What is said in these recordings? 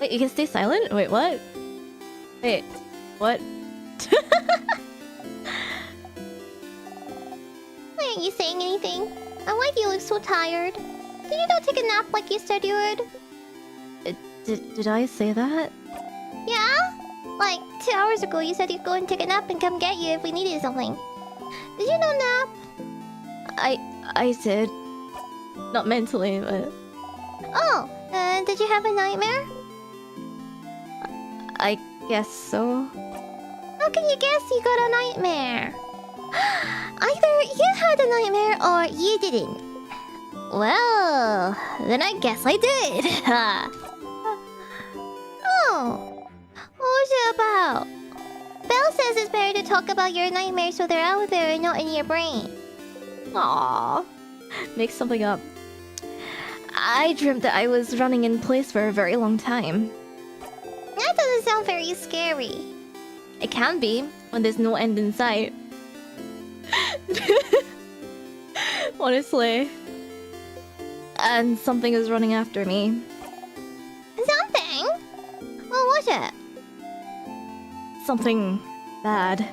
Wait, you can stay silent? Wait, what? Wait, what? Why aren't you saying anything? And why do you look so tired? Did you not take a nap like you said you would? Did I say that? Yeah? Like 2 hours ago you said you'd go and take a nap and come get you if we needed something. Did you not nap? I did. Not mentally, but... Oh, did you have a nightmare? I guess so. How can you guess you got a nightmare? Either you had a nightmare or you didn't. Well, then I guess I did. Oh, what was it about? Belle says it's better to talk about your nightmares so they're out there and not in your brain. Aww. Make something up. I dreamt that I was running in place for a very long time. That doesn't sound very scary. It can be, when there's no end in sight. Honestly. And something is running after me. Something? What was it? Something bad.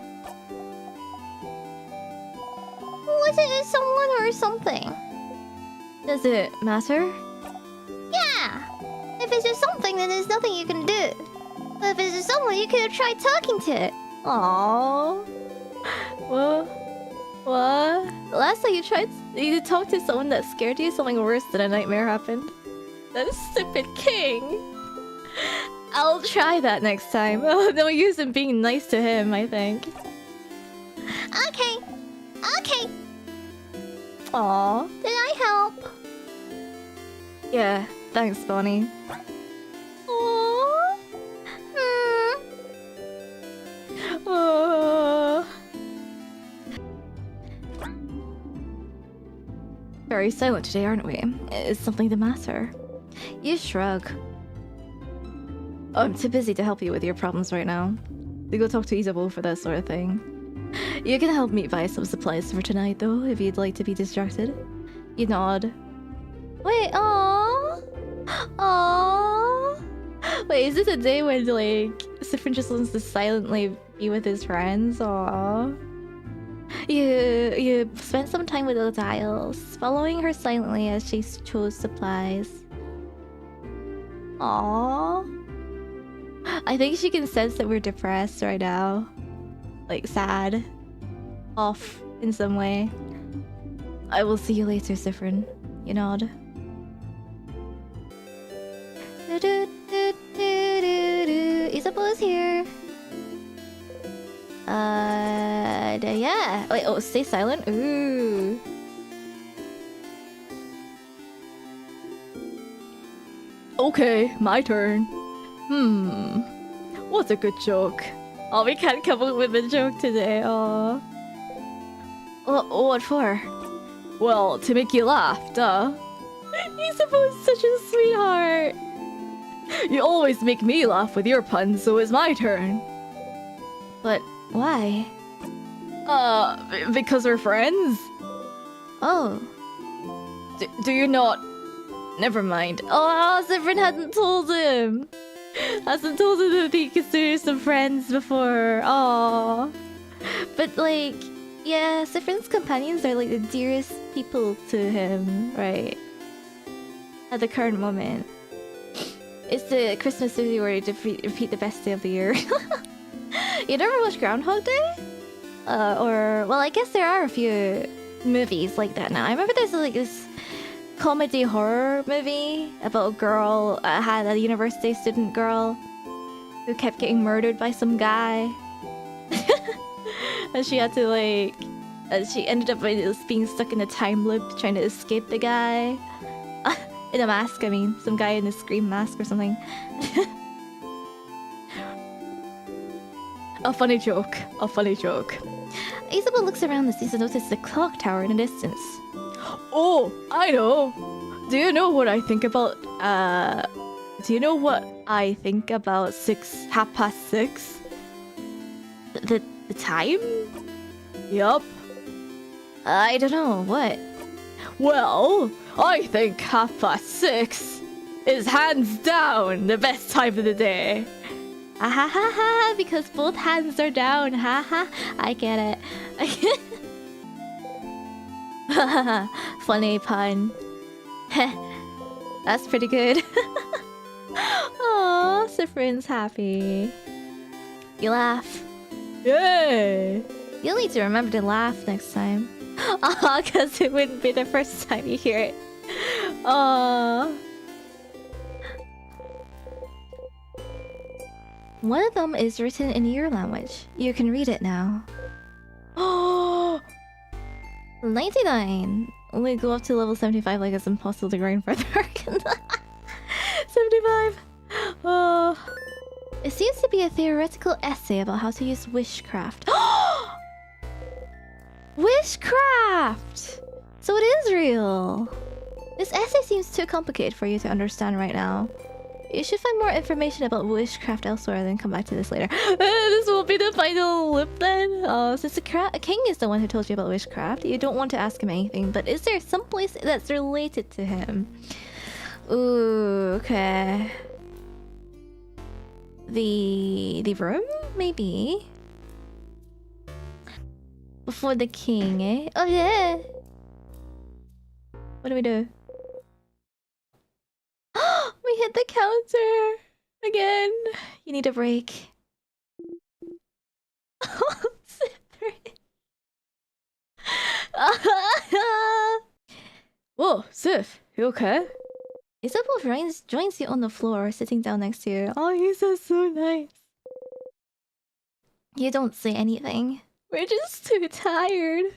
Was it someone or something? Does it matter? Yeah! If it's just something, then there's nothing you can do. But if it's just someone, you could have tried talking to it. Aww. What? Last time you talked to someone that scared you, something worse than a nightmare happened. That stupid king. I'll try that next time. Oh, no use in being nice to him, I think. Okay. Okay. Aww. Did I help? Yeah, thanks, Bonnie. Aww. Very silent today, aren't we? Is something the matter? You shrug. I'm too busy to help you with your problems right now. To go talk to Isabeau for that sort of thing. You can help me buy some supplies for tonight, though, if you'd like to be distracted. You nod. Wait, aww. Aww. Wait, is this a day when, like, Sifrin just wants to silently be with his friends? Aww. You spent some time with the dials, following her silently as she chose supplies. Aww. I think she can sense that we're depressed right now. Like, sad. Off in some way. I will see you later, Sifrin. You nod. Isabeau's here. Yeah. Wait, oh, stay silent? Ooh. Okay, my turn. What's a good joke? Oh, we can't come up with a joke today, aw. What for? Well, to make you laugh, duh. Isabeau is such a sweetheart. You always make me laugh with your puns, so it's my turn. But why? Because we're friends. Oh. Do you not? Never mind. Oh, Sifrin hadn't told him. Hasn't told him that he considers some friends before. Aww. But like, yeah, Sifrin's companions are like the dearest people to him, right? At the current moment. It's the Christmas movie where you repeat the best day of the year. You never watched Groundhog Day? Well, I guess there are a few movies like that now. I remember there's like this comedy horror movie about a girl, had a university student girl who kept getting murdered by some guy. And she had to like... she ended up being stuck in a time loop trying to escape the guy. In a mask, I mean. Some guy in a Scream mask or something. A funny joke. A funny joke. Isabeau looks around and seems to notice the clock tower in the distance. Oh, I know. Do you know what I think about, do you know what I think about 6:30? The time? Yup. I don't know, what? Well, I think 6:30 is hands down the best time of the day. Ah ha ha ha, because both hands are down. Ha ha, I get it. Funny pun. That's pretty good. Oh, Sifrin's happy. You laugh. Yay! You'll need to remember to laugh next time. Aw, because it wouldn't be the first time you hear it. Aww. One of them is written in your language. You can read it now. Oh, 99. Only go up to level 75 like it's impossible to grind further. 75. Oh. It seems to be a theoretical essay about how to use witchcraft. Witchcraft! So it is real. This essay seems too complicated for you to understand right now. You should find more information about witchcraft elsewhere and then come back to this later. This will be the final lip then. Since the king is the one who told you about witchcraft, you don't want to ask him anything, but is there some place that's related to him? Ooh, okay. The room? Maybe? Before the king, eh? Oh yeah! What do we do? We hit the counter! Again! You need a break. Whoa, Sif, you okay? Isabel joins you on the floor, sitting down next to you. Oh, he's so nice. You don't say anything. We're just too tired.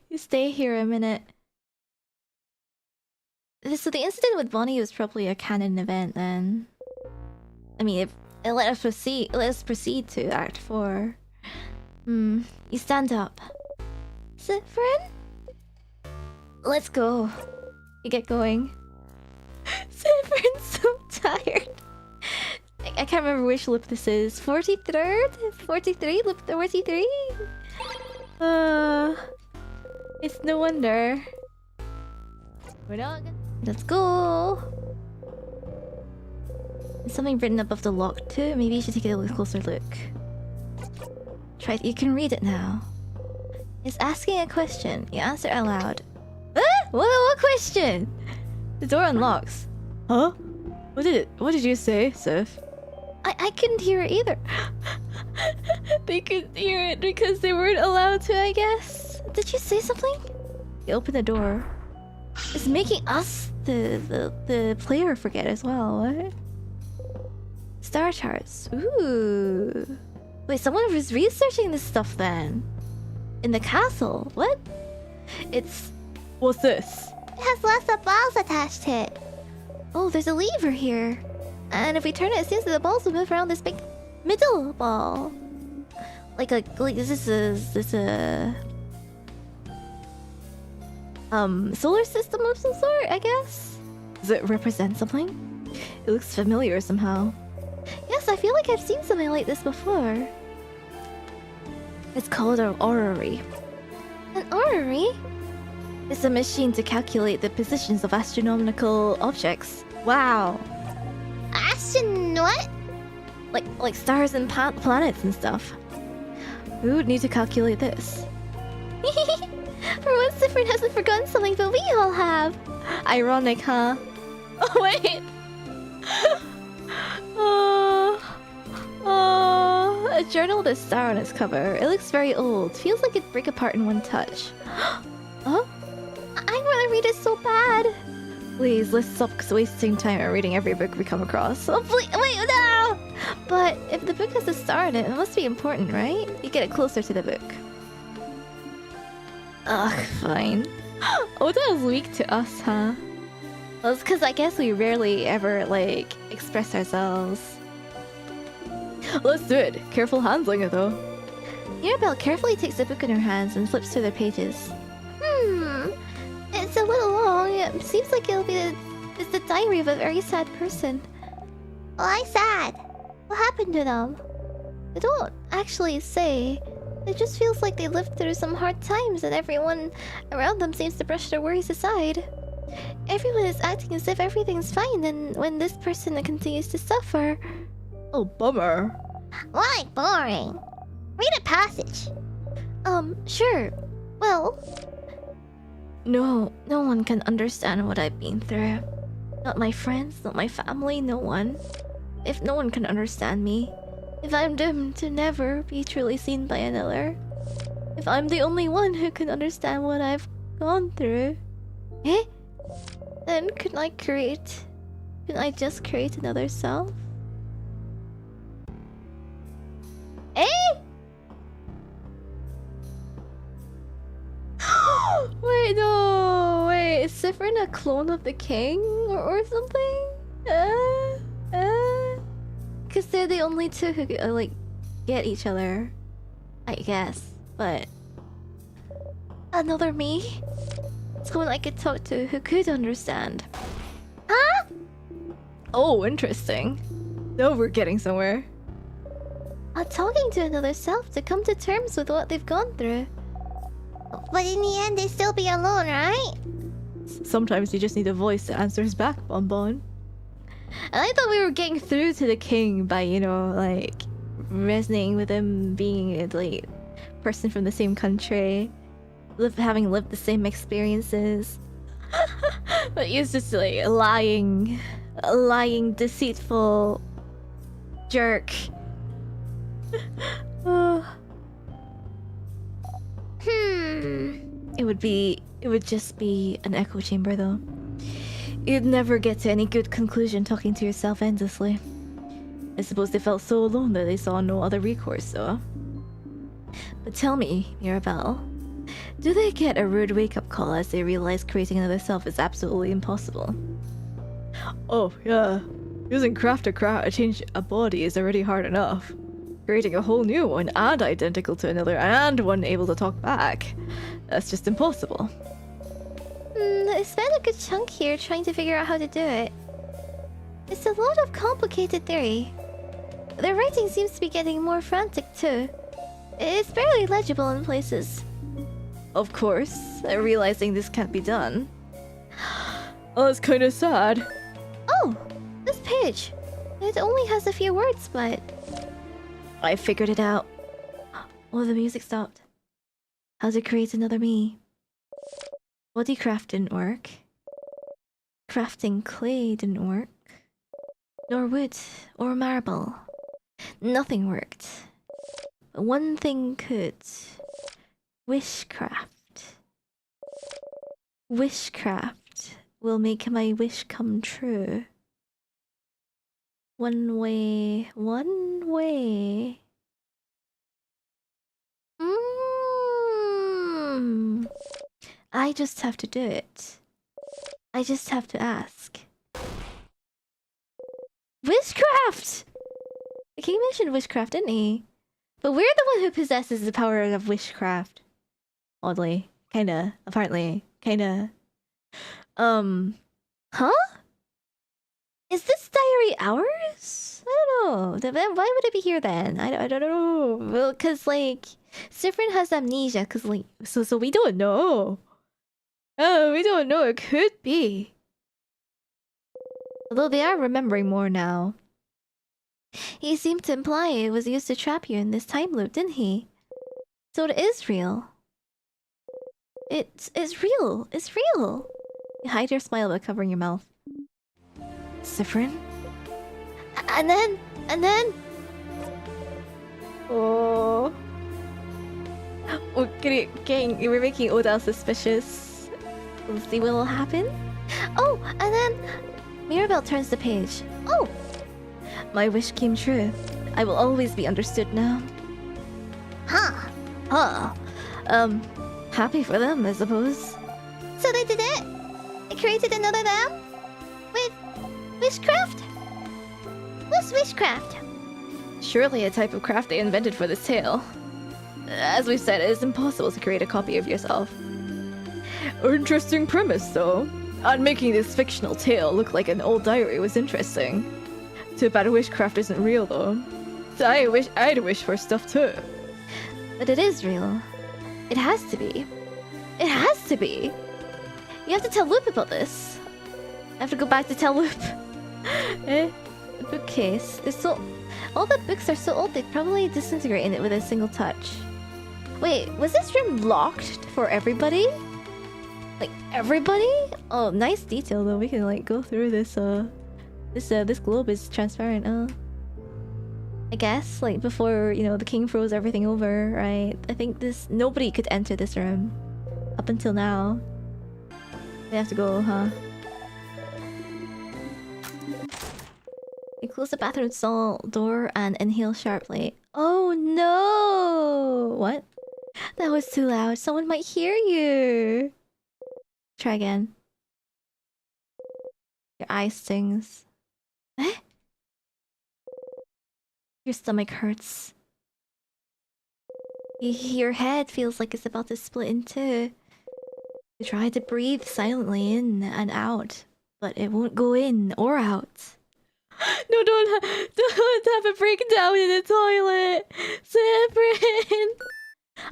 You stay here a minute. So the incident with Bonnie was probably a canon event then. I mean, let us proceed to Act 4. You stand up. Sifrin? Let's go. You get going. Sifrin's so tired. I can't remember which lip this is. 43rd? 43? Lip 43? It's no wonder. We're not gonna... Let's go. Is something written above the lock too? Maybe you should take a closer look. Try it. You can read it now. It's asking a question. You answer aloud. Ah! What question? The door unlocks. Huh? What did you say, Sif? I couldn't hear it either. They couldn't hear it because they weren't allowed to, I guess. Did you say something? You open the door. It's making us, the player, forget as well. What? Star charts. Ooh. Wait, someone was researching this stuff then. In the castle. What? It's... What's this? It has lots of balls attached to it. Oh, there's a lever here. And if we turn it, it seems that the balls will move around this big middle ball. Like this is a solar system of some sort, I guess? Does it represent something? It looks familiar somehow. Yes, I feel like I've seen something like this before. It's called an orrery. An orrery? It's a machine to calculate the positions of astronomical objects. Wow. What? Like stars and planets and stuff. Who would need to calculate this? For once, Sifrin hasn't forgotten something, but we all have. Ironic, huh? Oh wait. A journal with a star on its cover. It looks very old. Feels like it'd break apart in one touch. Huh? I want to read it so bad. Please, let's stop wasting time at reading every book we come across. Oh, please, wait, no! But if the book has a star in it, it must be important, right? You get it closer to the book. Ugh, fine. Oda is weak to us, huh? Well, it's because I guess we rarely ever, like, express ourselves. Let's do it. Careful handling it, though. Mirabelle carefully takes the book in her hands and flips through the pages. It's a little long. It seems like it's the diary of a very sad person. Why sad? What happened to them? They don't actually say. It just feels like they lived through some hard times and everyone around them seems to brush their worries aside. everyone is acting as if everything's fine, and when this person continues to suffer... Oh, bummer. Why boring? Read a passage. Sure. Well... No one can understand what I've been through. Not my friends, not my family, no one. If no one can understand me, if I'm doomed to never be truly seen by another, if I'm the only one who can understand what I've gone through, then can I just create another self? Wait, is Sifrin a clone of the king or something? Because they're the only two who like get each other, I guess. But another me, someone I could talk to who could understand. Huh? Oh, interesting. No, we're getting somewhere. Talking to another self to come to terms with what they've gone through. But in the end, they still be alone, right? Sometimes you just need a voice that answers back, Bonbon. And I thought we were getting through to the king by, you know, like, resonating with him being a, like, person from the same country, having lived the same experiences. But he's just, like, a lying, deceitful jerk. It would just be an echo chamber, though. You'd never get to any good conclusion talking to yourself endlessly. I suppose they felt so alone that they saw no other recourse, though. But tell me, Mirabelle, do they get a rude wake-up call as they realize creating another self is absolutely impossible? Oh, yeah. Using craft to change a body is already hard enough. Creating a whole new one and identical to another and one able to talk back, that's just impossible. I spent a good chunk here trying to figure out how to do it. It's a lot of complicated theory. Their writing seems to be getting more frantic too. It's barely legible in places. Of course, realizing this can't be done. Oh, it's kind of sad. Oh, this page. It only has a few words, but... I figured it out. Oh, the music stopped. How to create another me. Bodycraft didn't work. Crafting clay didn't work. Nor wood or marble. Nothing worked. But one thing could. Wishcraft. Wishcraft will make my wish come true. One way. I just have to do it. I just have to ask. Wishcraft! The king mentioned wishcraft, didn't he? But we're the one who possesses the power of wishcraft. Oddly. Kinda. Apparently. Kinda. Huh? Is this diary ours? I don't know. Why would it be here then? I don't know. Well, cause like Sifrin has amnesia, cause like so we don't know. Oh, we don't know. It could be. Although they are remembering more now. He seemed to imply it was used to trap you in this time loop, didn't he? So it is real. It's real. It's real. You hide your smile by covering your mouth. Sifrin? And then... Oh. We're making Odell suspicious. We'll see what will happen. Oh, and then... Mirabelle turns the page. Oh! My wish came true. I will always be understood now. Huh. Happy for them, I suppose. So they did it? They created another them? With... wishcraft? What's wishcraft? Surely a type of craft they invented for this tale. As we've said, it is impossible to create a copy of yourself. Interesting premise, though. And making this fictional tale look like an old diary was interesting. Too bad wishcraft isn't real, though. I'd wish for stuff too. But it is real. It has to be. It has to be. You have to tell Loop about this. I have to go back to tell Loop. Eh? The bookcase. They're so... All the books are so old, they'd probably disintegrate in it with a single touch. Wait, was this room locked for everybody? Like, everybody? Oh, nice detail though. We can, like, go through this, this globe is transparent, I guess, like, before, you know, the king froze everything over, right? I think this... Nobody could enter this room. Up until now. They have to go, huh? You close the bathroom stall door and inhale sharply. Oh no! What? That was too loud. Someone might hear you. Try again. Your eye stings. Eh? Your stomach hurts. Your head feels like it's about to split in two. You try to breathe silently in and out, but it won't go in or out. No, don't have a breakdown in the toilet, Severin.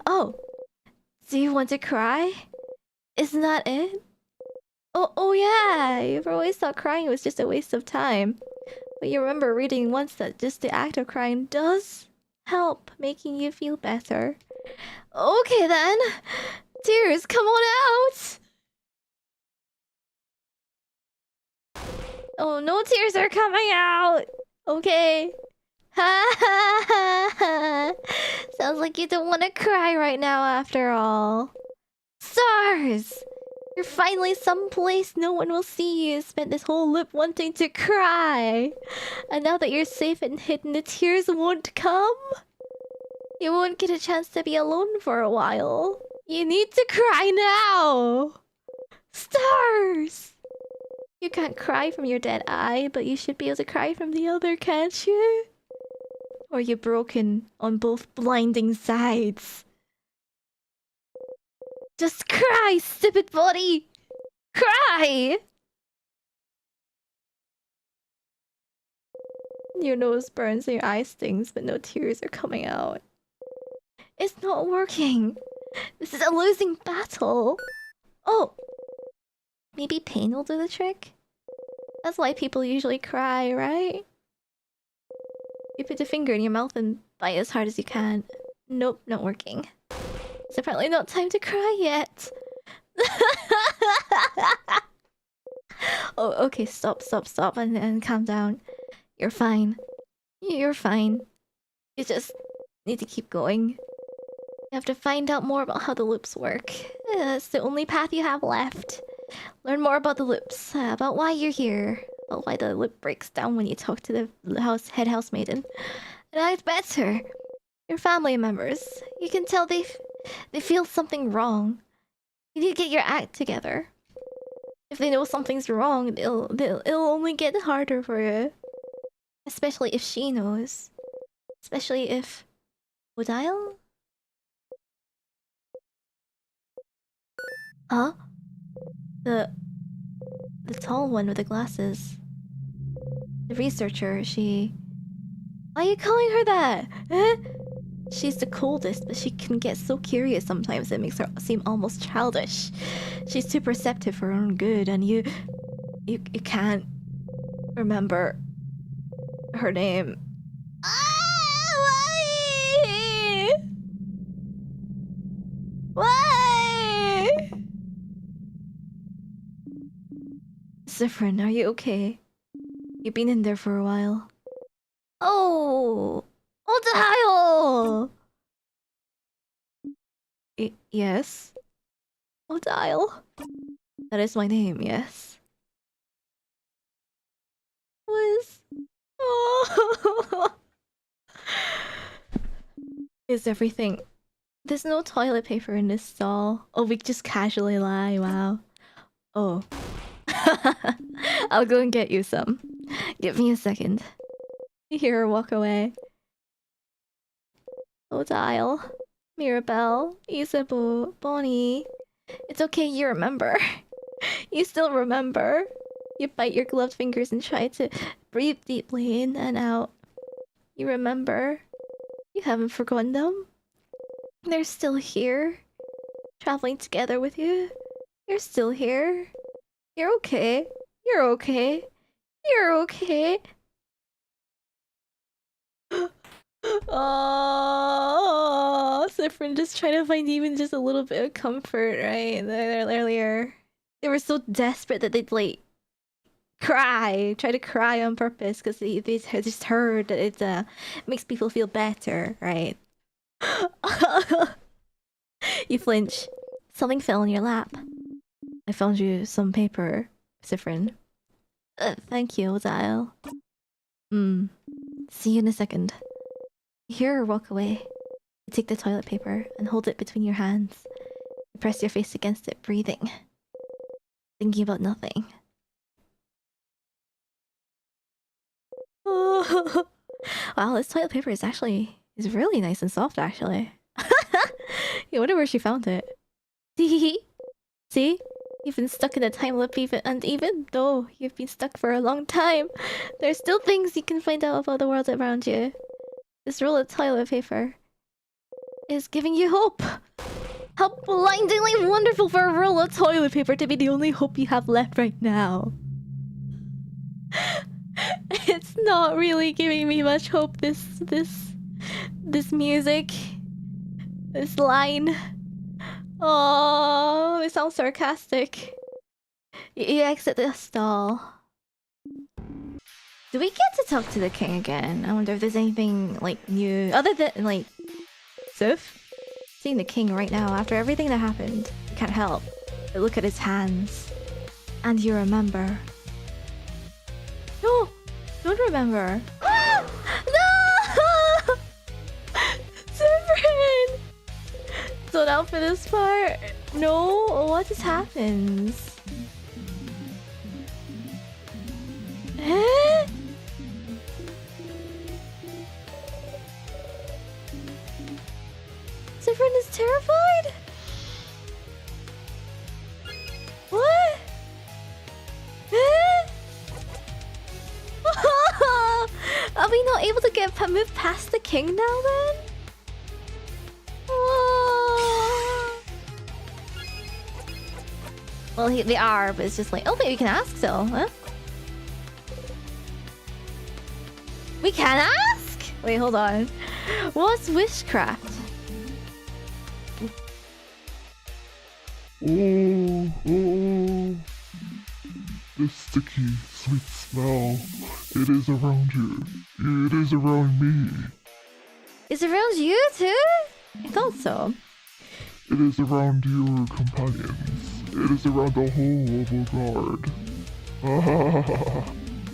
Oh, do you want to cry? Isn't that it? Oh yeah, you've always thought crying was just a waste of time. But you remember reading once that just the act of crying does help making you feel better. Okay then, tears, come on out! Oh, no tears are coming out! Okay. Ha ha ha ha! Sounds like you don't want to cry right now after all. Stars! You're finally someplace no one will see you. Spent this whole loop wanting to cry. And now that you're safe and hidden, the tears won't come. You won't get a chance to be alone for a while. You need to cry now! Stars! You can't cry from your dead eye, but you should be able to cry from the other, can't you? Or you're broken on both blinding sides. Just cry, stupid body! Cry! Your nose burns and your eye stings, but no tears are coming out. It's not working. This is a losing battle. Oh! Maybe pain will do the trick? That's why people usually cry, right? You put a finger in your mouth and bite as hard as you can. Nope, not working. It's apparently not time to cry yet. Oh, okay, stop, and calm down. You're fine. You're fine. You just need to keep going. You have to find out more about how the loops work. That's the only path you have left. Learn more about the loops, about why you're here, about why the loop breaks down when you talk to the head house maiden. And act better. Your family members, you can tell they feel something wrong. You need to get your act together. If they know something's wrong, it'll only get harder for you. Especially if she knows. Especially if... Odile? Huh? The tall one with the glasses. The researcher, she... Why are you calling her that? Eh? She's the coldest, but she can get so curious sometimes it makes her seem almost childish. She's too perceptive for her own good, and you can't remember her name. Why? Why? Zifrin, are you okay? You've been in there for a while. Oh! Odile! Yes? Odile? That is my name, yes. Was... Oh! Is everything... There's no toilet paper in this stall. Oh, we just casually lie, wow. Oh. I'll go and get you some. Give me a second. You hear her walk away. Odile, Mirabelle, Isabeau, Bonnie. It's okay, you remember. You still remember. You bite your gloved fingers and try to breathe deeply in and out. You remember. You haven't forgotten them. They're still here. Traveling together with you. You're still here. You're okay. You're okay. You're okay. Oh, Sifrin just trying to find even just a little bit of comfort, right? Earlier, they were so desperate that they'd like try to cry on purpose because they just heard that it makes people feel better, right? You flinch. Something fell on your lap. I found you some paper, Sifrin. Thank you, Zyle. See you in a second. You hear her walk away. You take the toilet paper and hold it between your hands. You press your face against it, breathing. Thinking about nothing. Oh. Wow, this toilet paper is really nice and soft, actually. I wonder where she found it. See? You've been stuck in a time loop even though you've been stuck for a long time, there's still things you can find out about the world around you. This roll of toilet paper is giving you hope. How blindingly wonderful for a roll of toilet paper to be the only hope you have left right now. It's not really giving me much hope, this music. This line. Oh, it sounds sarcastic. You exit the stall. Do we get to talk to the king again? I wonder if there's anything, like, new... Other than, like... Sif? Seeing the king right now, after everything that happened, you can't help but look at his hands. And you remember. No! Don't remember. No! Sifrin! So now for this part... No? What just happens? Eh? Sifrin is terrified? What? Eh? Are we not able to move past the king now then? Oh. Well, they are, but it's just like, oh wait, we can ask so, huh? We can ask? Wait, hold on. What's witchcraft? Oh, the sticky, sweet smell. It is around you. It is around me. Is it around you too? I thought so. It is around your companions. It is around the whole oval guard.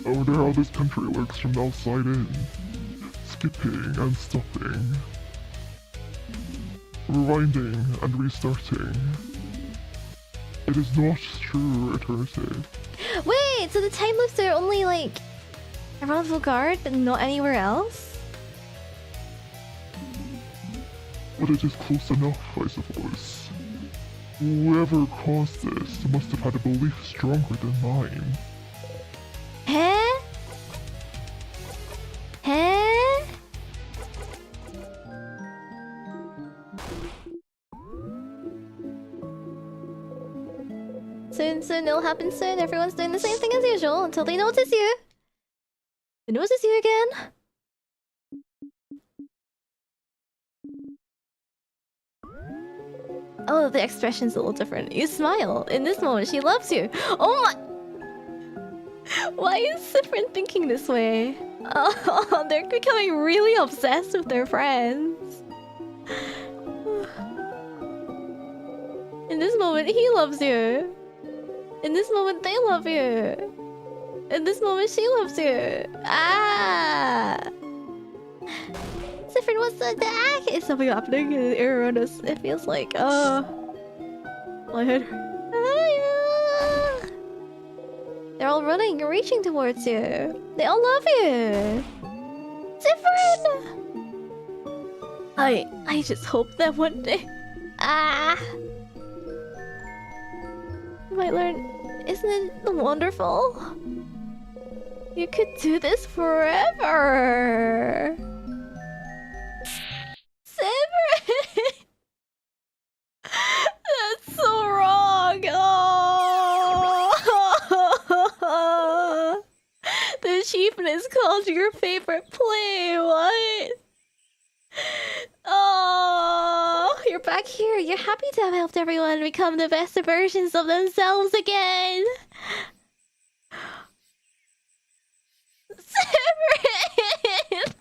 I wonder how this country looks from the outside in. Skipping and stopping. Rewinding and restarting. It is not true eternity. Wait, so the time loops are only like around Vulgard, but not anywhere else? But it is close enough, I suppose. Whoever caused this must have had a belief stronger than mine. Huh? Huh? Soon, it'll happen soon. Everyone's doing the same thing as usual until they notice you. They notice you again. Oh, the expression's a little different. You smile. In this moment, she loves you. Oh my... Why is Sifrin thinking this way? Oh, they're becoming really obsessed with their friends. In this moment, he loves you. In this moment, they love you. In this moment, she loves you. Ah! Sifrin wants to attack! Is something happening in the air around us? It feels like, my head. They're all running and reaching towards you. They all love you. Sifrin! I just hope that one day... Ah! You might learn... Isn't it wonderful? You could do this forever. Sifrin! That's so wrong. Oh. achievement is called your favorite play. What? Oh, you're back here. You're happy to have helped everyone become the best versions of themselves again. Severin!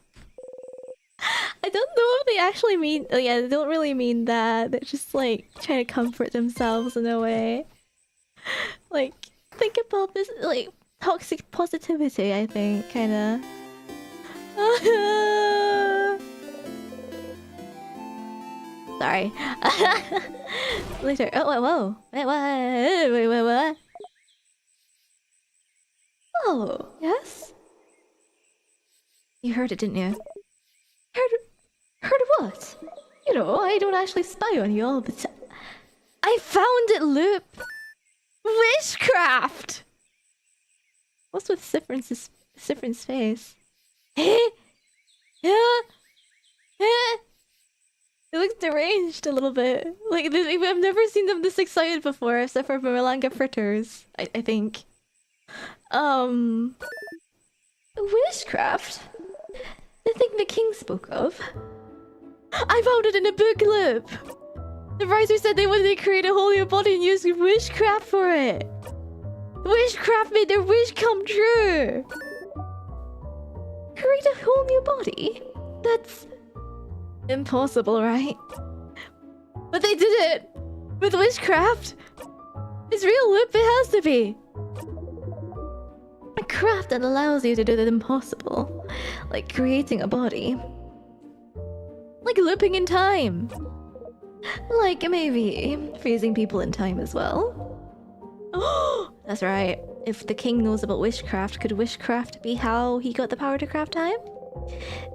I don't know if they actually mean... Oh yeah, they don't really mean that. They're just like trying to comfort themselves in a way. Like, think about this, like, toxic positivity, I think, kinda. Sorry. Later. Oh, whoa. Wait, what? Oh, yes? You heard it, didn't you? Heard what? You know, I don't actually spy on you all the time. I found it, Loop! Witchcraft! What's with Siffrin's face? It looks deranged a little bit. Like, I've never seen them this excited before, except for Malanga Fritters, I think. Witchcraft? The thing the king spoke of? I found it in a book, Loop! The writer said they wanted to create a whole new body and use witchcraft for it! Witchcraft made their wish come true! Create a whole new body? That's... impossible, right? But they did it! With witchcraft! It's real, Loop, it has to be! A craft that allows you to do the impossible. Like creating a body. Like looping in time. Like maybe freezing people in time as well. Oh, that's right. If the king knows about witchcraft, could witchcraft be how he got the power to craft time?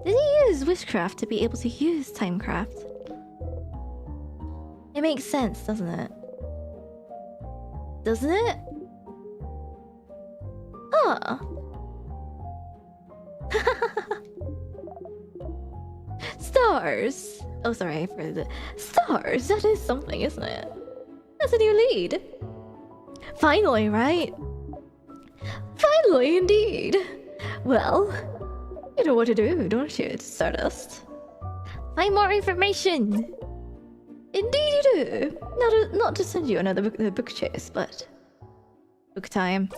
Did he use witchcraft to be able to use timecraft? It makes sense, doesn't it? Doesn't it? Huh. Stars. Oh, sorry for the stars. That is something, isn't it? That's a new lead. Finally, right? Finally, indeed. Well, you know what to do, don't you, Stardust? Find more information. Indeed, you do. Not to send you another book chase, but book time.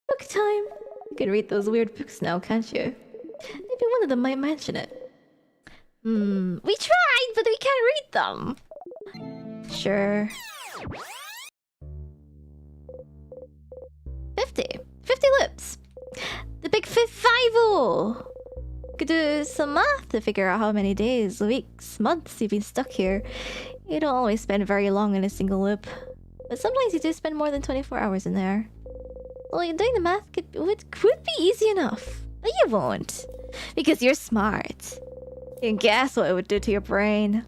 Book time. You can read those weird books now, can't you? Maybe one of them might mention it. We tried, but we can't read them. Sure. 50 lips. The big 5-5-0. Could do some math to figure out how many days, weeks, months you've been stuck here. You don't always spend very long in a single loop, but sometimes you do spend more than 24 hours in there. Well, doing the math could be easy enough. But you won't, because you're smart. You can guess what it would do to your brain.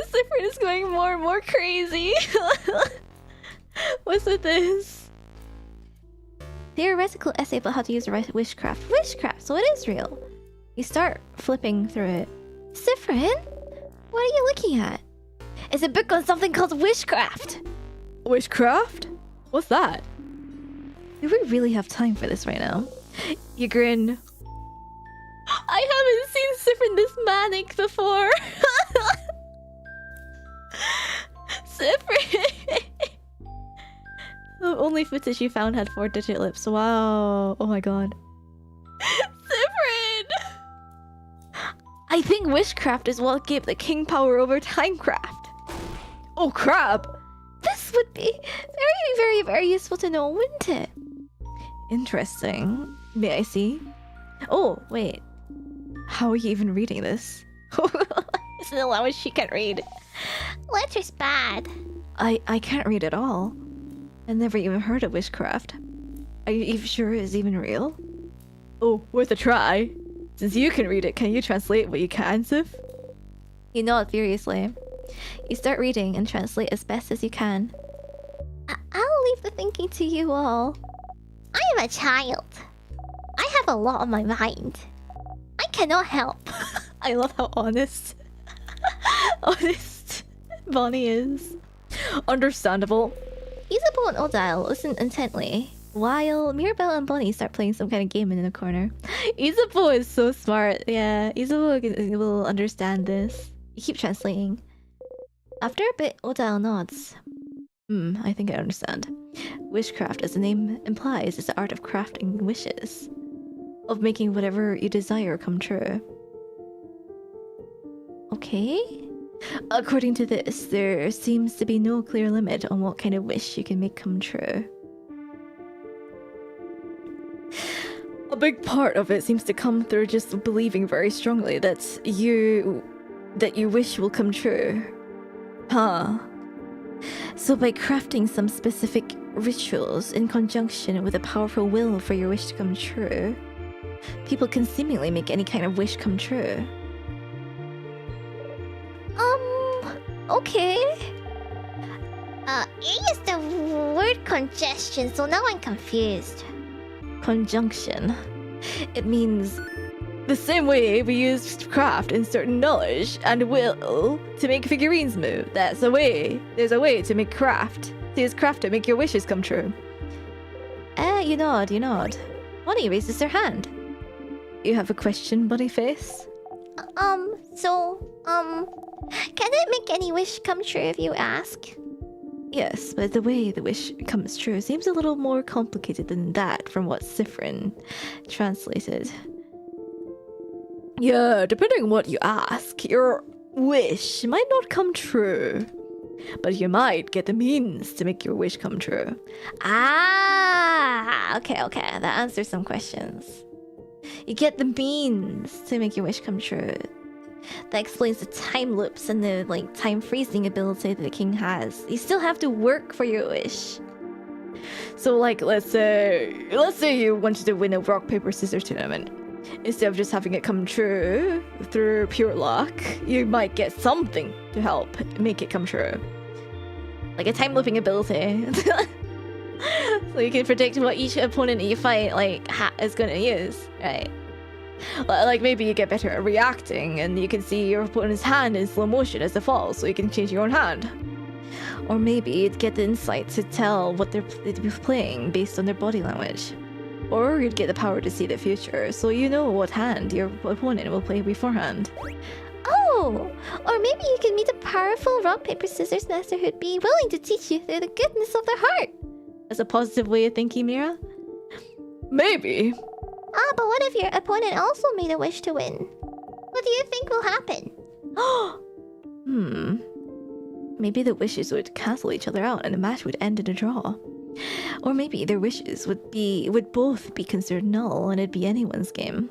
Siffrin is going more and more crazy. What's with this? Theoretical essay about how to use witchcraft. Witchcraft, so it is real. You start flipping through it. Siffrin? What are you looking at? It's a book on something called witchcraft. Witchcraft? What's that? Do we really have time for this right now? You grin. I haven't seen Siffrin this manic before. Siffrin. The only footage you found had 4-digit lips. Wow. Oh my god. Siffrin! I think witchcraft is what gave the king power over timecraft. Oh crap! This would be very, very, very useful to know, wouldn't it? Interesting. May I see? Oh, wait. How are you even reading this? Isn't it language she can't read? Letter's bad. I can't read at all. I never even heard of witchcraft. Are you even sure it's even real? Oh, worth a try. Since you can read it, can you translate what you can, Sif? You nod furiously. You start reading and translate as best as you can. I'll leave the thinking to you all. I am a child. I have a lot on my mind. I cannot help. I love how honest Bonnie is. Understandable. Isabeau and Odile listen intently, while Mirabelle and Bonnie start playing some kind of game in the corner. Isabeau is so smart. Yeah, Isabeau will understand this. You keep translating. After a bit, Odile nods. I think I understand. Wishcraft, as the name implies, is the art of crafting wishes. Of making whatever you desire come true. Okay. According to this, there seems to be no clear limit on what kind of wish you can make come true. A big part of it seems to come through just believing very strongly that you wish will come true. Huh. So by crafting some specific rituals in conjunction with a powerful will for your wish to come true, people can seemingly make any kind of wish come true. Okay. You used the word congestion, so now I'm confused. Conjunction. It means the same way we use craft and certain knowledge and will to make figurines move. That's a way. There's a way to make craft. To use craft to make your wishes come true. You nod. Bonnie raises her hand. You have a question, Bunny Face? Can it make any wish come true if you ask? Yes, but the way the wish comes true seems a little more complicated than that from what Siffrin translated. Yeah, depending on what you ask, your wish might not come true. But you might get the means to make your wish come true. Okay. That answers some questions. You get the means to make your wish come true. That explains the time loops and the time freezing ability that the king has. You still have to work for your wish. So let's say you wanted to win a rock, paper, scissors tournament. Instead of just having it come true through pure luck, you might get something to help make it come true. Like a time looping ability. So you can predict what each opponent you fight is gonna use, right? Like maybe you get better at reacting and you can see your opponent's hand in slow motion as it falls, so you can change your own hand. Or maybe you'd get the insight to tell what they're playing based on their body language. Or you'd get the power to see the future, so you know what hand your opponent will play beforehand. Oh! Or maybe you can meet a powerful rock, paper, scissors master who'd be willing to teach you through the goodness of their heart. That's a positive way of thinking, Mira? Maybe. But what if your opponent also made a wish to win? What do you think will happen? Maybe the wishes would cancel each other out and the match would end in a draw. Or maybe their wishes would both be considered null and it'd be anyone's game.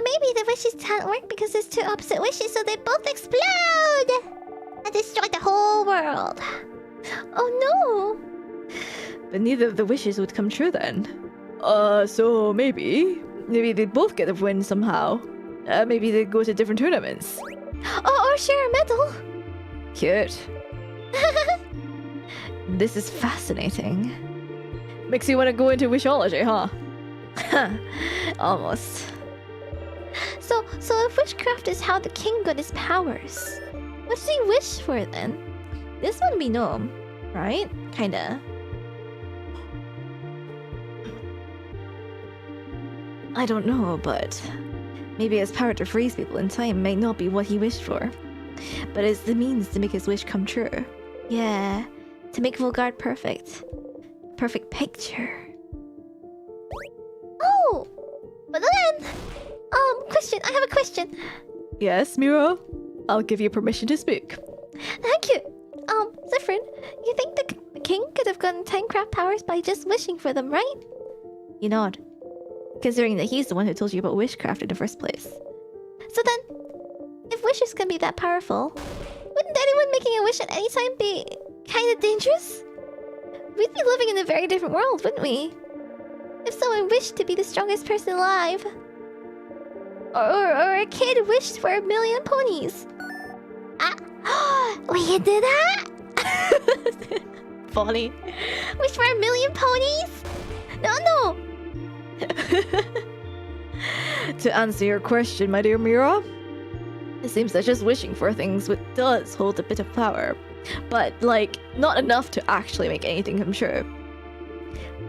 Maybe the wishes can't work because there's two opposite wishes, so they both explode and destroy the whole world. Oh no! But neither of the wishes would come true then. So maybe they both get a win somehow. Maybe they go to different tournaments. Or share a medal. Cute. This is fascinating. Makes you want to go into wishology, huh? Almost. So if witchcraft is how the king got his powers, what does he wish for then? This one we know, right? Kinda. I don't know, but maybe his power to freeze people in time might not be what he wished for. But it's the means to make his wish come true. Yeah, to make Volgard perfect. Perfect picture. Oh! But then... question. I have a question. Yes, Miro? I'll give you permission to speak. Thank you. Zephyrin, you think the king could have gotten Timecraft powers by just wishing for them, right? You nod. Considering that he's the one who told you about witchcraft in the first place. So then, if wishes can be that powerful, wouldn't anyone making a wish at any time be kind of dangerous? We'd be living in a very different world, wouldn't we? If someone wished to be the strongest person alive. Or a kid wished for 1,000,000 ponies. We can do that? Funny. Wish for 1,000,000 ponies? No. To answer your question, my dear Mira, It seems that just wishing for things does hold a bit of power, but, like, not enough to actually make anything come true.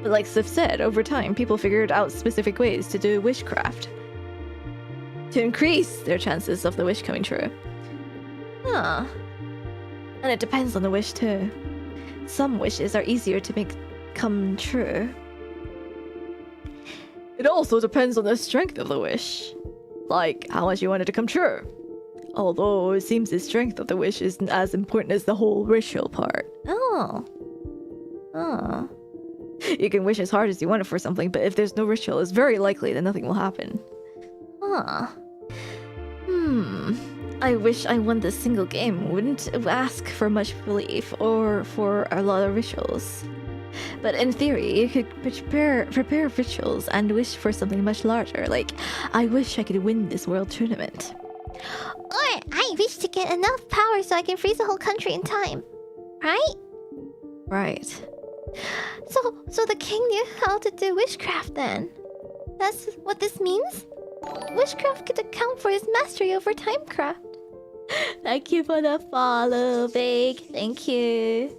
But like Sif said, over time, people figured out specific ways to do wishcraft to increase their chances of the wish coming true. Huh. And it depends on the wish too. Some wishes are easier to make come true. It also depends on the strength of the wish. Like, how much you want it to come true. Although, it seems the strength of the wish isn't as important as the whole ritual part. Oh. Oh. You can wish as hard as you want it for something, but if there's no ritual, it's very likely that nothing will happen. Huh. I wish I won this single game. Wouldn't ask for much belief or for a lot of rituals. But in theory, you could prepare rituals and wish for something much larger. Like, I wish I could win this world tournament. Or I wish to get enough power so I can freeze the whole country in time. Right? Right. So the king knew how to do wishcraft then? That's what this means? Wishcraft could account for his mastery over timecraft. Thank you for the follow, Big. Thank you.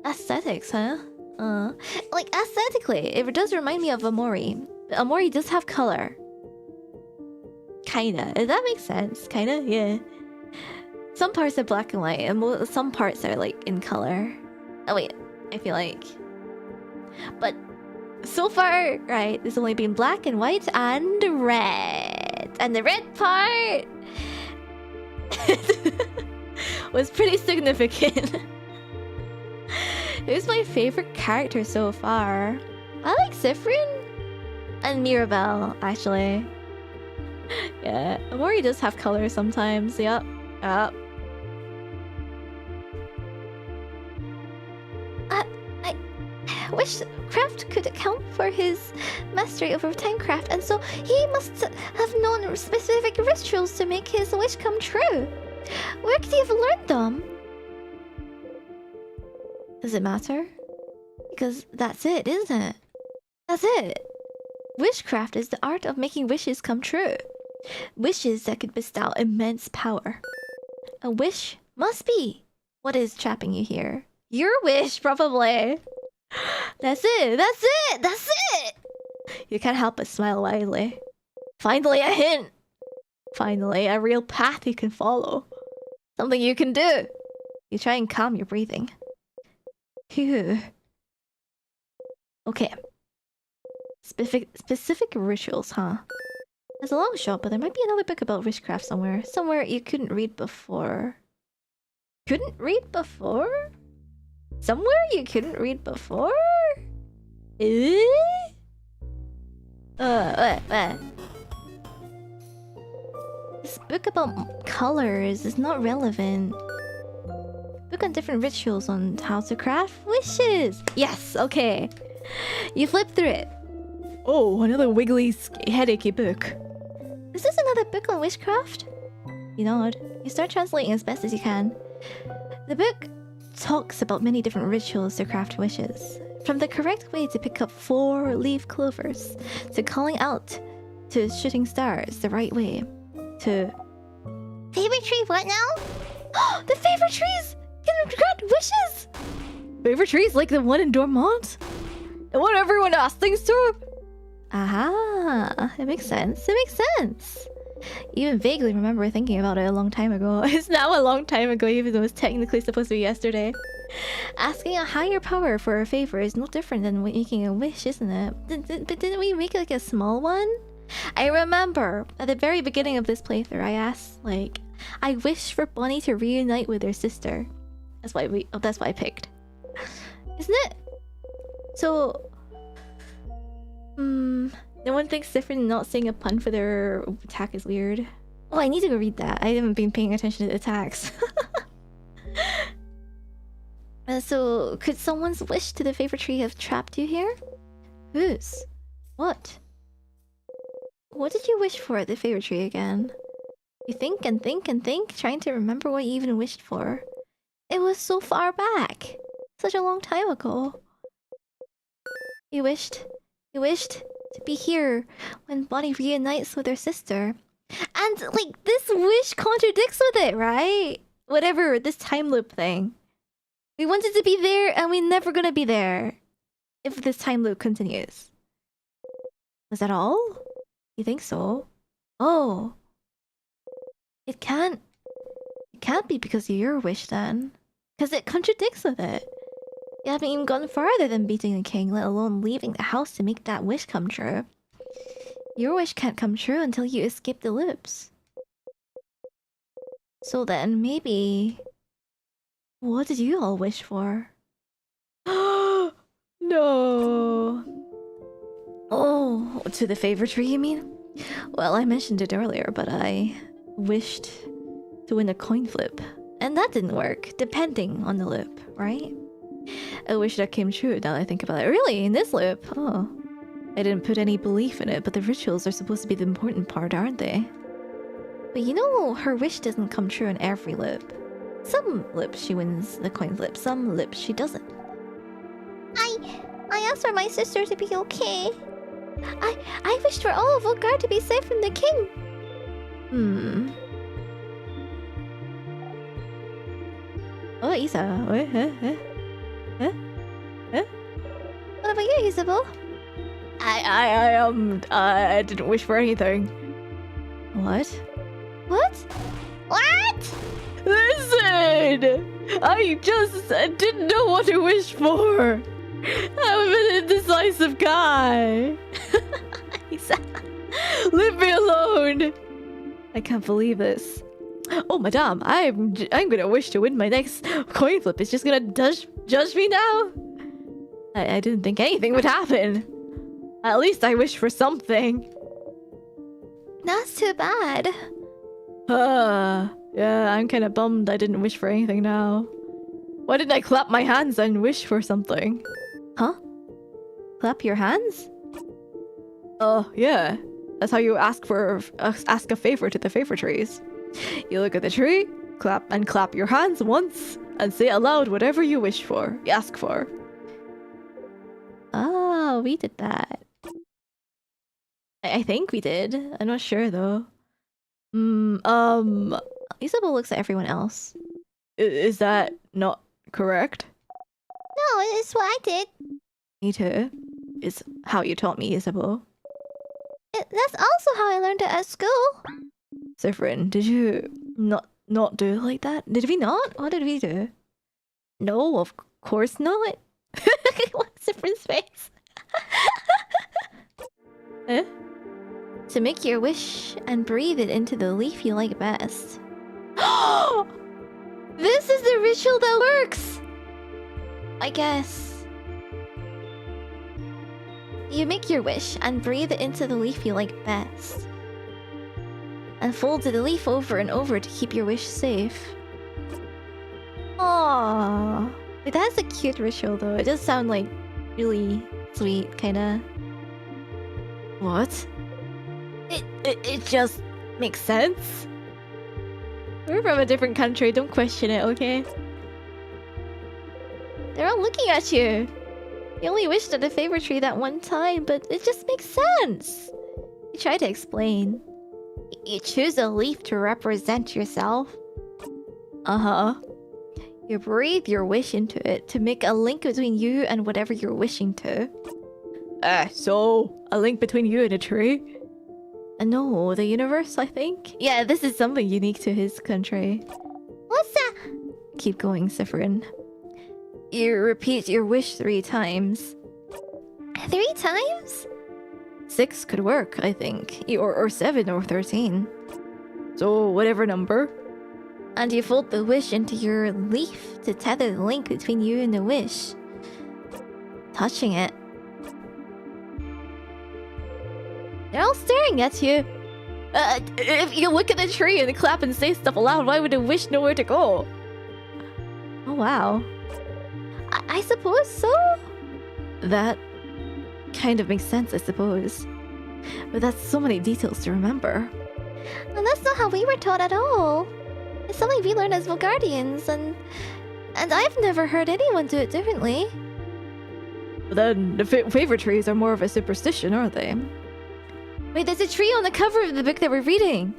Aesthetics, huh? Like, aesthetically, it does remind me of Amori. But Amori does have color. Kinda. That makes sense. Kinda, yeah. Some parts are black and white, and some parts are, like, in color. Oh, wait. I feel like... But so far, right, there's only been black and white and red. And the red part... was pretty significant. Who's my favorite character so far? I like Siffrin and Mirabelle, actually. Yeah, Amori does have color sometimes. Yup. I wish craft could account for his mastery over timecraft, and so he must have known specific rituals to make his wish come true. Where could he have learned them? Does it matter? Because that's it, isn't it? That's it. Wishcraft is the art of making wishes come true. Wishes that could bestow immense power. A wish must be what is trapping you here. Your wish, probably. That's it! That's it! That's it! You can't help but smile widely. Finally a hint! Finally a real path you can follow. Something you can do. You try and calm your breathing. Phew. Okay. Specific rituals, huh? There's a long shot, but there might be another book about witchcraft somewhere. Somewhere you couldn't read before. Couldn't read before? Somewhere you couldn't read before? Eh? What? This book about colors is not relevant. Book on different rituals on how to craft wishes. Yes, okay. You flip through it. Oh, another wiggly, headachy book. Is this another book on witchcraft? You nod. You start translating as best as you can. The book talks about many different rituals to craft wishes. From the correct way to pick up 4-leaf clovers, to calling out to shooting stars the right way, to... Favorite tree what now? The favorite trees can grant wishes! Favorite trees like the one in Dormont? The one everyone asks things to? Aha, it makes sense. It makes sense. You even vaguely remember thinking about it a long time ago. It's now a long time ago, even though it's technically supposed to be yesterday. Asking a higher power for a favor is no different than making a wish, isn't it? But didn't we make like a small one? I remember at the very beginning of this playthrough, I asked, like, I wish for Bonnie to reunite with her sister. That's why I picked. Isn't it? So, no one thinks Siffrin not saying a pun for their attack is weird. Oh, I need to go read that. I haven't been paying attention to the attacks. So, could someone's wish to the favorite tree have trapped you here? Whose? What? What did you wish for at the favorite tree again? You think and think and think, trying to remember what you even wished for. It was so far back. Such a long time ago. You wished to be here when Bonnie reunites with her sister. And, like, this wish contradicts with it, right? Whatever, this time loop thing. We wanted to be there, and we're never gonna be there if this time loop continues. Was that all? You think so? Oh. It can't be because of your wish then. Because it contradicts with it. You haven't even gone farther than beating the king, let alone leaving the house to make that wish come true. Your wish can't come true until you escape the loops. So then, maybe... What did you all wish for? No! Oh, to the favor tree, you mean? Well, I mentioned it earlier, but I wished to win a coin flip. And that didn't work, depending on the loop, right? I wish that came true now that I think about it. Really? In this loop? Oh. I didn't put any belief in it, but the rituals are supposed to be the important part, aren't they? But you know, her wish doesn't come true in every loop. Some loops she wins the coin flip, some loops she doesn't. I asked for my sister to be okay. I wished for all of Volgar to be safe from the king. Oh, Isa. What? What about you, Isabel? I didn't wish for anything. What? What? What? Listen! I just didn't know what to wish for. I'm an indecisive guy. Isa, leave me alone. I can't believe this. Oh, madame, I'm gonna wish to win my next coin flip. It's just gonna judge me now? I didn't think anything would happen. At least I wished for something. That's too bad. Yeah, I'm kinda bummed I didn't wish for anything now. Why didn't I clap my hands and wish for something? Huh? Clap your hands? Oh, yeah. That's how you ask a favor to the favor trees. You look at the tree, clap your hands once, and say aloud whatever you ask for. Oh, we did that. I think we did. I'm not sure though. Isabel looks at everyone else. Is that not correct? No, it's what I did. Me too. It's how you taught me, Isabel. That's also how I learned it at school. Zephyrin, did you not do it like that? Did we not? What did we do? No, of course not. What's Zephyrin's face? Eh? To make your wish and breathe it into the leaf you like best. This is the ritual that works! I guess. You make your wish and breathe it into the leaf you like best. And fold the leaf over and over to keep your wish safe. Aww. That's a cute ritual though. It does sound like really sweet, kinda. What? It just makes sense. We're from a different country, don't question it, okay? They're all looking at you. You only wished at a favor tree that one time, but it just makes sense. You try to explain. You choose a leaf to represent yourself. Uh-huh. You breathe your wish into it to make a link between you and whatever you're wishing to. So a link between you and a tree? No, the universe, I think. Yeah, this is something unique to his country. What's that? Keep going, Zephyrin. You repeat your wish 3 times. 3 times? 6 could work, I think. Or 7 or 13. So whatever number. And you fold the wish into your leaf to tether the link between you and the wish. Touching it. They're all staring at you. If you look at the tree and clap and say stuff aloud, why would the wish know where to go? Oh wow. I suppose so. That kind of makes sense, I suppose. But that's so many details to remember. And that's not how we were taught at all. It's something we learn as Vulgardians, and I've never heard anyone do it differently. But then the favor trees are more of a superstition, aren't they? Wait, there's a tree on the cover of the book that we're reading.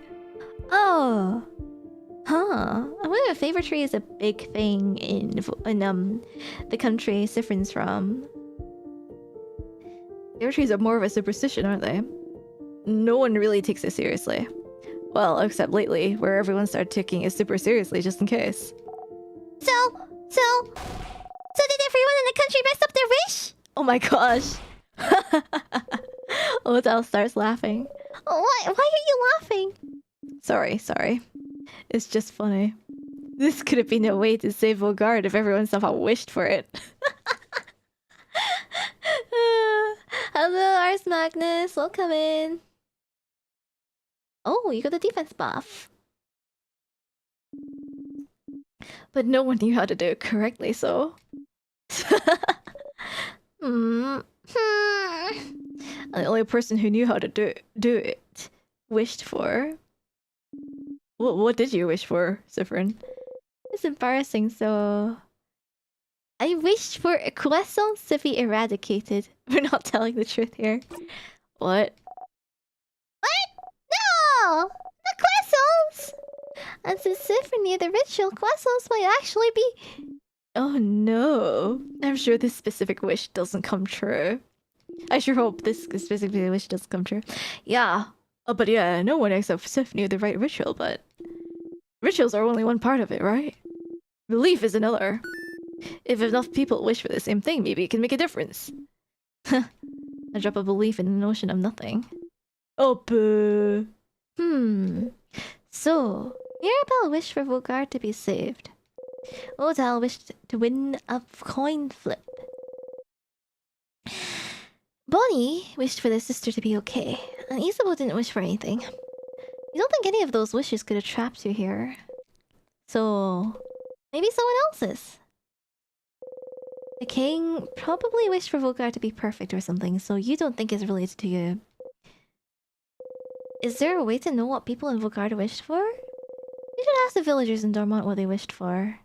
Oh. Huh. I wonder if favor tree is a big thing in the country Sifrin's from. Favor trees are more of a superstition, aren't they? No one really takes it seriously. Well, except lately, where everyone started taking it super seriously just in case. So did everyone in the country mess up their wish? Oh my gosh. Odell starts laughing. Why are you laughing? Sorry. It's just funny. This could have been a way to save Vogard if everyone somehow wished for it. Hello, Ars Magnus. Welcome in. Oh, you got the defense buff. But no one knew how to do it correctly, so... Hmm. And the only person who knew how to do it wished for... What did you wish for, Sifrin? It's embarrassing, so... I wished for croissants to be eradicated. We're not telling the truth here. What? No! The croissants! And since Sifrin near the ritual, croissants might actually be... Oh no. I'm sure this specific wish doesn't come true. I sure hope this specific wish doesn't come true. Yeah. Oh, but yeah, no one except Sif knew the right ritual, but... Rituals are only one part of it, right? Belief is another. If enough people wish for the same thing, maybe it can make a difference. A drop of belief in the notion of nothing. Oh, boo. So, Mirabelle wished for Vogard to be saved. Odal wished to win a coin flip. Bonnie wished for their sister to be okay, and Isabel didn't wish for anything. You don't think any of those wishes could have trapped you here. So, maybe someone else's. The king probably wished for Vogard to be perfect or something, so you don't think it's related to you. Is there a way to know what people in Vogard wished for? You should ask the villagers in Dormont what they wished for.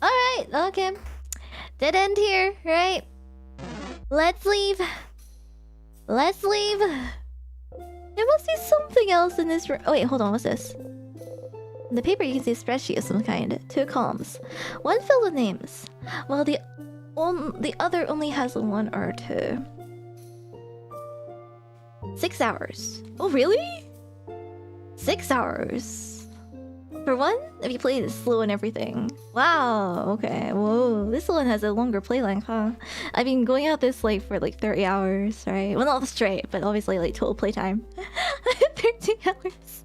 Alright, okay. Dead end here, right? Let's leave. Let's leave. There must be something else in this room. Oh wait, hold on, what's this? On the paper you can see a spreadsheet of some kind. 2 columns. One filled with names, while the other only has 1 or 2. 6 hours. Oh, really? 6 hours. For one, if you play it slow and everything. Wow, okay. Whoa, this one has a longer play length, huh? I've been going at this like for like 30 hours, right? Well, not straight, but obviously like total playtime. 13 hours.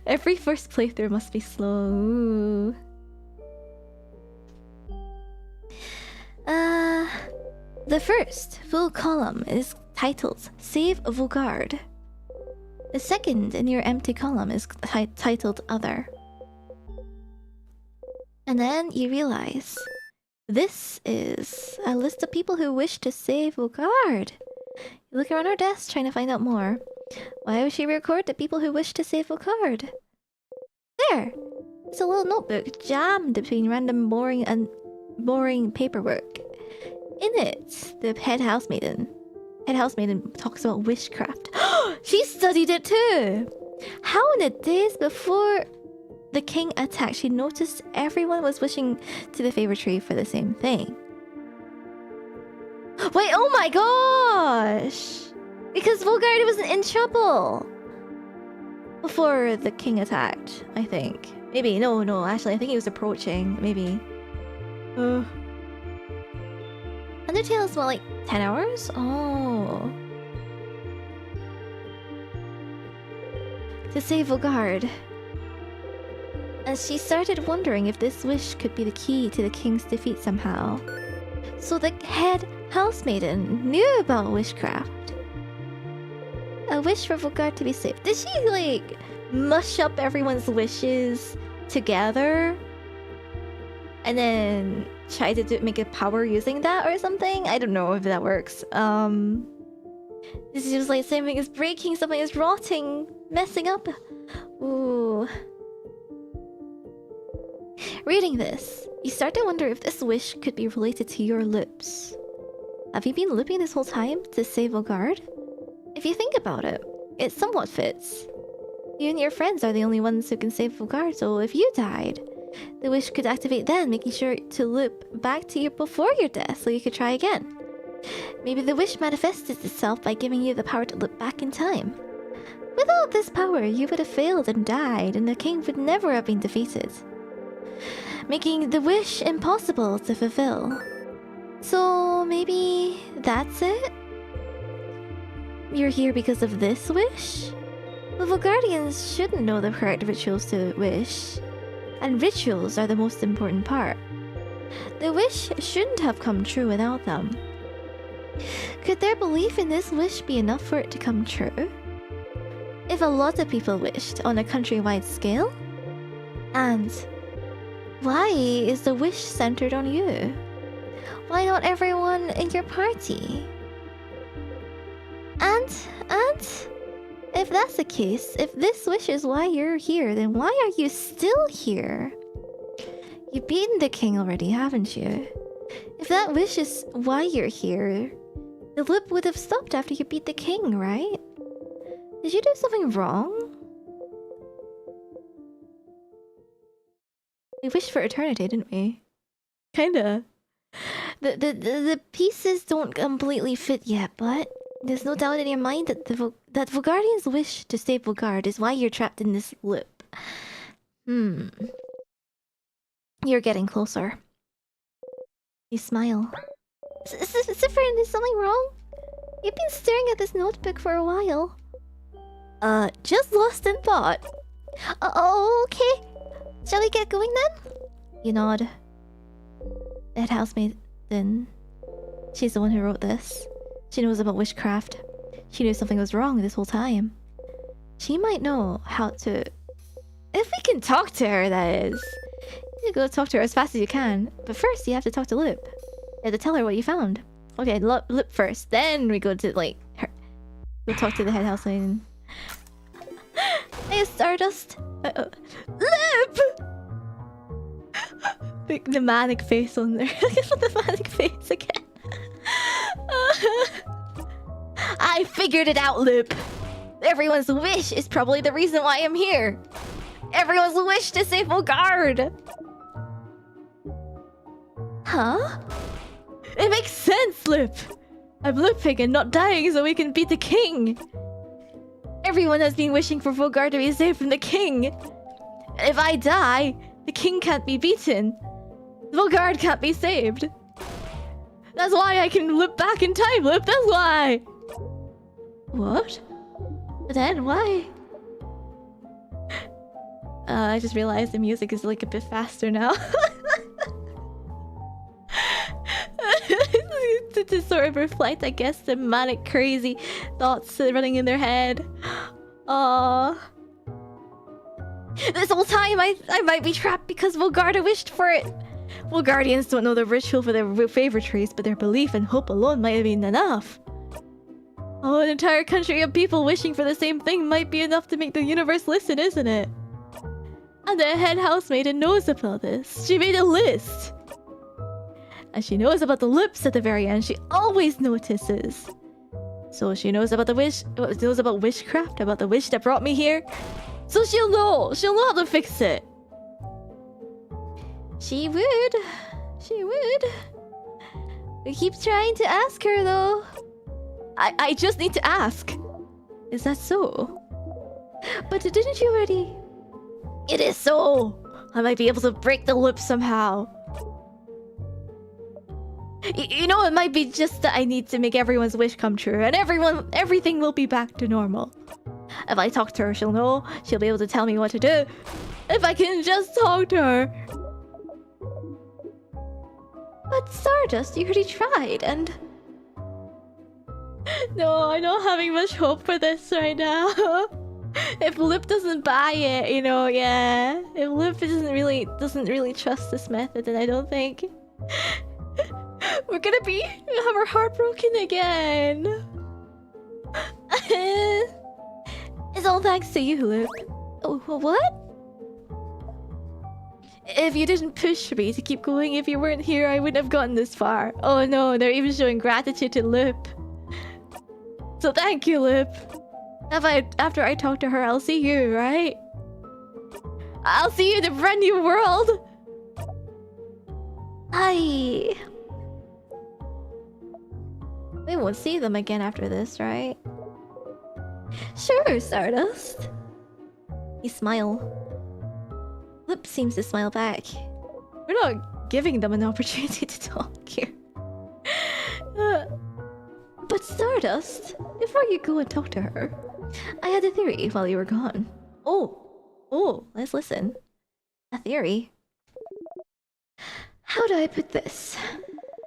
Every first playthrough must be slow. Ooh. The first full column is titled Save Vogard. The second in your empty column is titled Other. And then you realize this is a list of people who wish to save Vogard. You look around our desk trying to find out more. Why would she record the people who wish to save Vogard? There! It's a little notebook jammed between random boring paperwork. In it, the head housemaiden talks about witchcraft. She studied it too! How in the days before the king attacked, she noticed everyone was wishing to the favor tree for the same thing. Wait, oh my gosh! Because Vogard was in trouble! Before the king attacked, I think. Maybe, no, actually, I think he was approaching. Maybe. Undertale is what, like 10 hours? Oh. To save Vogard. And she started wondering if this wish could be the key to the king's defeat somehow. So the head housemaiden knew about witchcraft. A wish for Vogard to be saved. Did she, like, mush up everyone's wishes together? And then try to make a power using that or something? I don't know if that works. This is just like something is breaking, something is rotting, messing up. Ooh. Reading this, you start to wonder if this wish could be related to your loops. Have you been looping this whole time to save Vogard? If you think about it, it somewhat fits. You and your friends are the only ones who can save Vogard, so if you died, the wish could activate then, making sure to loop back to you before your death so you could try again. Maybe the wish manifested itself by giving you the power to look back in time. Without this power, you would have failed and died, and the king would never have been defeated, making the wish impossible to fulfill. So maybe that's it? You're here because of this wish? The Vulgardians shouldn't know the correct rituals to wish, and rituals are the most important part. The wish shouldn't have come true without them. Could their belief in this wish be enough for it to come true? If a lot of people wished on a countrywide scale? And why is the wish centered on you? Why not everyone in your party? And if that's the case, if this wish is why you're here, then why are you still here? You've beaten the king already, haven't you? If that wish is why you're here, the loop would have stopped after you beat the king, right? Did you do something wrong? We wished for eternity, didn't we? Kinda. The pieces don't completely fit yet, but there's no doubt in your mind that that Vulgardian's wish to save Vogard is why you're trapped in this loop. You're getting closer. You smile. Sifrin, is something wrong? You've been staring at this notebook for a while. Just lost in thought. Oh, okay. Shall we get going then? You nod. That housemaid, then. She's the one who wrote this. She knows about witchcraft. She knew something was wrong this whole time. She might know how to... If we can talk to her, that is. You go talk to her as fast as you can. But first, you have to talk to Lip. You have to tell her what you found. Okay, Lip first. Then we go to, like, her. Go talk to the head housemaid. Hey, Stardust. Lip! The manic face on there. Look at the manic face again. I figured it out, Lip. Everyone's wish is probably the reason why I'm here. Everyone's wish to save Vogard. Huh? It makes sense, Lip. I'm looping and not dying so we can beat the king. Everyone has been wishing for Vogard to be saved from the king. If I die, the king can't be beaten. Vogard can't be saved. That's why I can loop back in time, Lip. That's why. What? Then why? I just realized the music is like a bit faster now. to sort of reflect, I guess, the manic, crazy thoughts running in their head. Aww. This whole time I might be trapped because Vogard wished for it. Vulgardians don't know the ritual for their favorite trees, but their belief and hope alone might have been enough. Oh, an entire country of people wishing for the same thing might be enough to make the universe listen, isn't it? And the head housemaid knows about this. She made a list. And she knows about the lips at the very end. She always notices. So she knows about the wish, knows about witchcraft, about the wish that brought me here. So she'll know how to fix it. She would. She would. We keep trying to ask her though. I just need to ask. Is that so? But didn't you already? It is so. I might be able to break the loop somehow. You know, it might be just that I need to make everyone's wish come true, and everything will be back to normal. If I talk to her, she'll know. She'll be able to tell me what to do. If I can just talk to her. But Stardust, you already tried, and... No, I'm not having much hope for this right now. If Lip doesn't buy it, you know, yeah. If Lip doesn't really trust this method, then I don't think... We're gonna have our heart broken again. It's all thanks to you, Lip. Oh, what? If you didn't push me to keep going, if you weren't here, I wouldn't have gotten this far. Oh no, they're even showing gratitude to Lip. So thank you, Lip. After I talk to her, I'll see you, right? I'll see you in a brand new world. Hi. We won't see them again after this, right? Sure, Stardust. You smile. Lip seems to smile back. We're not giving them an opportunity to talk here. But Stardust, Before you go and talk to her, I had a theory while you were gone. Oh, let's listen. A theory. how do I put this?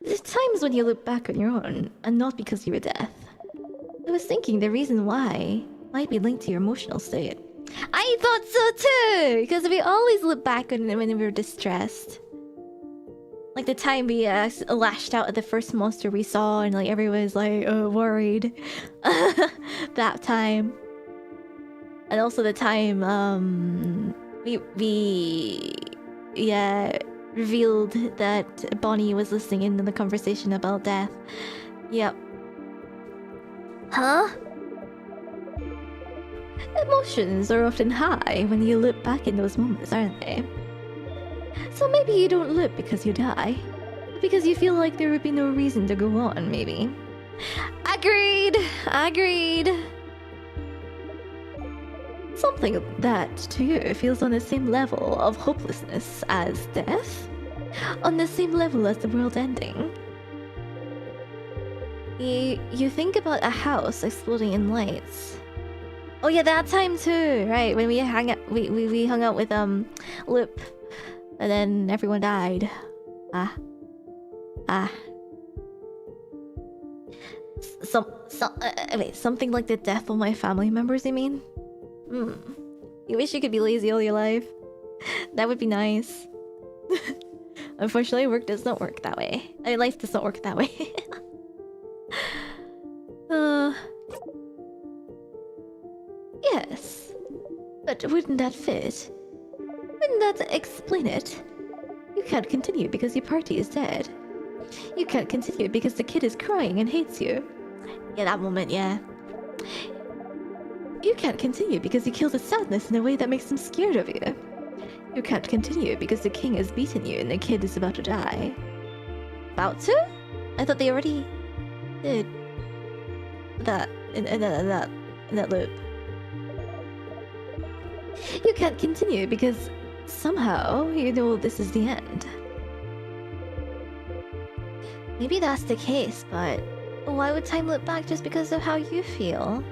There's times when you look back on your own, and not because you were deaf. I was thinking the reason why might be linked to your emotional state. I thought so too! Because we always look back when we were distressed. Like the time we lashed out at the first monster we saw, and like everyone was like worried. That time. And also the time we revealed that Bonnie was listening in on the conversation about death. Yep. Huh? Emotions are often high when you look back in those moments, aren't they? So maybe you don't look because you die, but because you feel like there would be no reason to go on, maybe. Agreed! Something that, to you, feels on the same level of hopelessness as death? On the same level as the world ending? You think about a house exploding in lights. Oh yeah, that time too, right? When we hung out with Lip, and then everyone died. Wait, something like the death of my family members, you mean? You wish you could be lazy all your life. That would be nice. Unfortunately, work does not work that way. I mean, life does not work that way. Yes. But wouldn't that fit? Wouldn't that explain it? You can't continue because your party is dead. You can't continue because the kid is crying and hates you. Yeah, that moment, yeah. You can't continue because you killed his sadness in a way that makes him scared of you. You can't continue because the king has beaten you and the kid is about to die. About to? I thought they already did that in that loop. You can't continue because somehow you know this is the end. Maybe that's the case, but why would time look back just because of how you feel?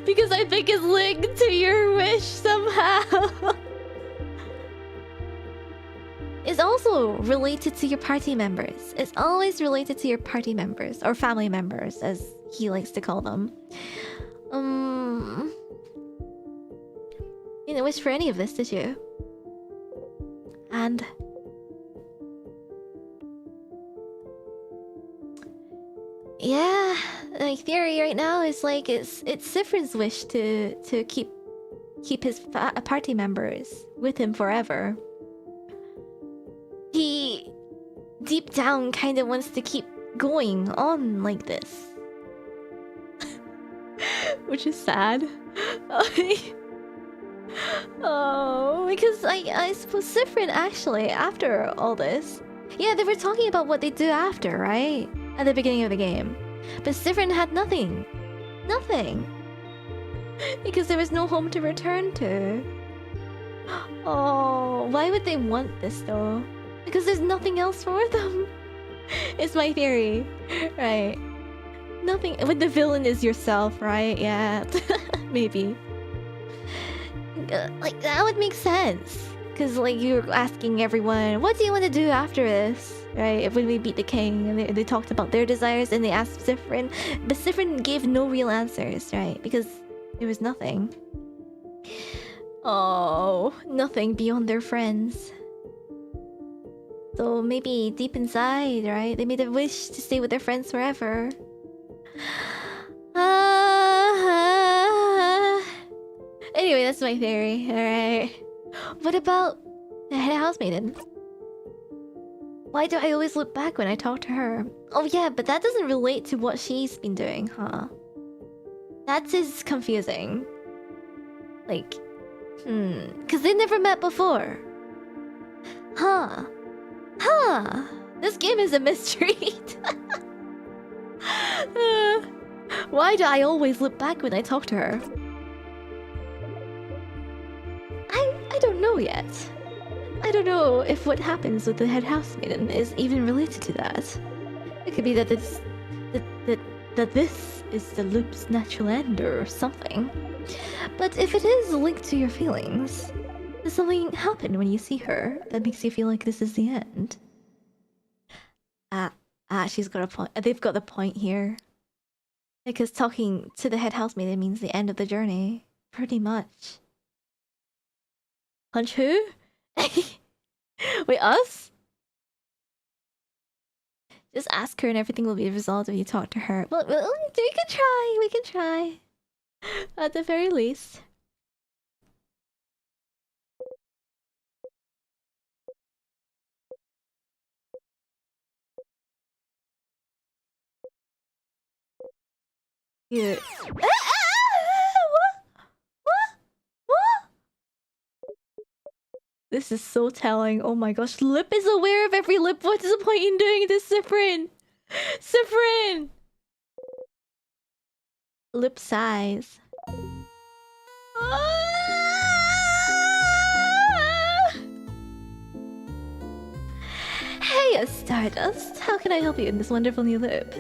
Because I think it's linked to your wish somehow. It's also related to your party members. It's always related to your party members, or family members, as he likes to call them. You didn't wish for any of this, did you? And yeah, my theory right now is like it's Sifrin's wish to keep his party members with him forever. He deep down kind of wants to keep going on like this. which is sad. Oh, because I suppose Sifrin actually, after all this... Yeah, they were talking about what they do after, right? At the beginning of the game. But Sifrin had nothing. Nothing. Because there was no home to return to. Oh, why would they want this though? Because there's nothing else for them. It's my theory. Right. Nothing... When the villain is yourself, right? Yeah. Maybe. Like, that would make sense. Because, like, you're asking everyone, what do you want to do after this? Right? When we beat the king, and they talked about their desires, and they asked Sifrin. But Sifrin gave no real answers, right? Because there was nothing. Oh, nothing beyond their friends. So maybe deep inside, right? They made a wish to stay with their friends forever. Anyway, that's my theory. Alright. What about the head housemaiden? Why do I always look back when I talk to her? Oh yeah, but that doesn't relate to what she's been doing, huh? That's is confusing. Like, because they never met before. Huh. This game is a mystery. Why do I always look back when I talk to her? I don't know yet. I don't know if what happens with the head housemaiden is even related to that. It could be that this is the loop's natural end or something. But if it is linked to your feelings, does something happen when you see her that makes you feel like this is the end? She's got a point. They've got the point here. Because talking to the head housemaiden means the end of the journey. Pretty much. Punch who? Wait, us? Just ask her and everything will be resolved if you talk to her. Well, we can try. We can try. At the very least. Yeah. What? This is so telling. Oh my gosh, Lip is aware of every lip. What is the point in doing this, Sifrin? Sifrin! Lip size. Hey, Stardust. How can I help you in this wonderful new lip?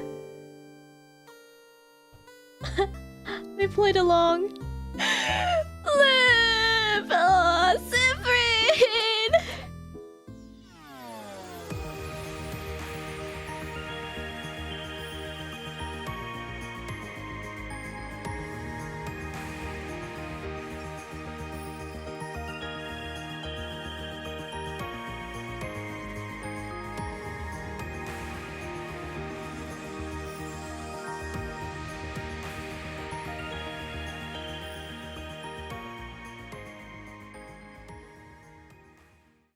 They played along. Lip! Oh.